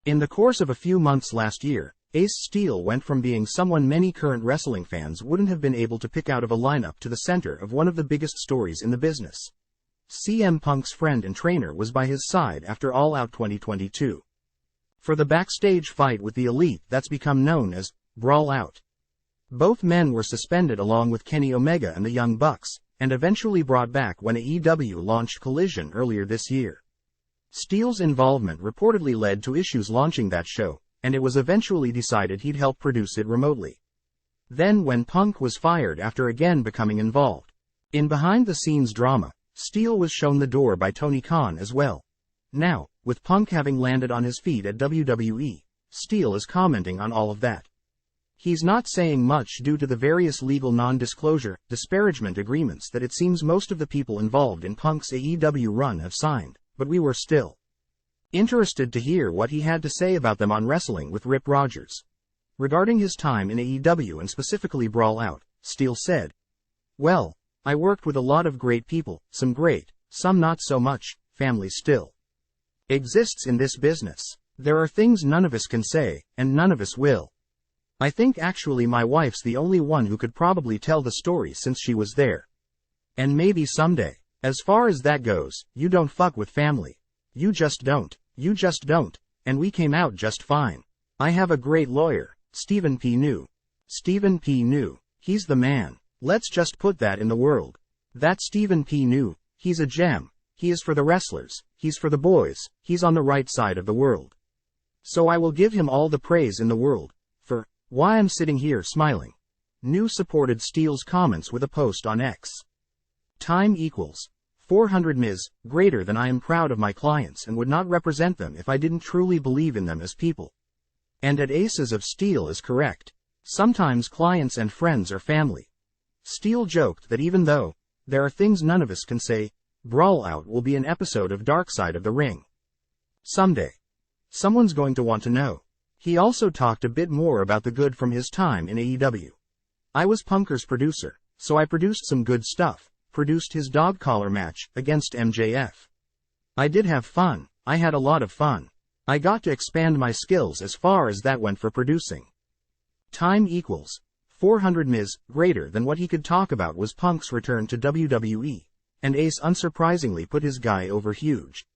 In the course of a few months last year, Ace Steel went from being someone many current wrestling fans wouldn't have been able to pick out of a lineup to the center of one of the biggest stories in the business. CM Punk's friend and trainer was by his side after All Out 2022. For the backstage fight with the Elite that's become known as Brawl Out. Both men were suspended along with Kenny Omega and the Young Bucks, and eventually brought back when AEW launched Collision earlier this year. Steel's involvement reportedly led to issues launching that show, and it was eventually decided he'd help produce it remotely. Then when Punk was fired after again becoming involved in behind-the-scenes drama, Steel was shown the door by Tony Khan as well. Now, with Punk having landed on his feet at WWE, Steel is commenting on all of that. He's not saying much due to the various legal non-disclosure, disparagement agreements that it seems most of the people involved in Punk's AEW run have signed, but we were still interested to hear what he had to say about them on Wrestling with Rip Rogers. Regarding his time in AEW and specifically Brawl Out, Steel said, "Well, I worked with a lot of great people, some great, some not so much, family still exists in this business. There are things none of us can say, and none of us will. I think actually my wife's the only one who could probably tell the story since she was there. And maybe someday. As far as that goes, you don't fuck with family. You just don't. You just don't. And we came out just fine. I have a great lawyer, Stephen P. New. Stephen P. New. He's the man. Let's just put that in the world. That Stephen P. New, he's a gem. He is for the wrestlers. He's for the boys. He's on the right side of the world. So I will give him all the praise in the world for why I'm sitting here smiling." New supported Steel's comments with a post on X. Time equals 400 Ms. greater than I am proud of my clients and would not represent them if I didn't truly believe in them as people. And at Aces of Steel is correct. Sometimes clients and friends are family. Steel joked that even though there are things none of us can say, Brawl Out will be an episode of Dark Side of the Ring. Someday. Someone's going to want to know. He also talked a bit more about the good from his time in AEW. "I was Punker's producer, so I produced some good stuff, produced his dog collar match against MJF. I did have fun, I had a lot of fun. I got to expand my skills as far as that went for producing." Time equals 400 Ms. greater than what he could talk about was Punk's return to WWE, and Ace unsurprisingly put his guy over huge.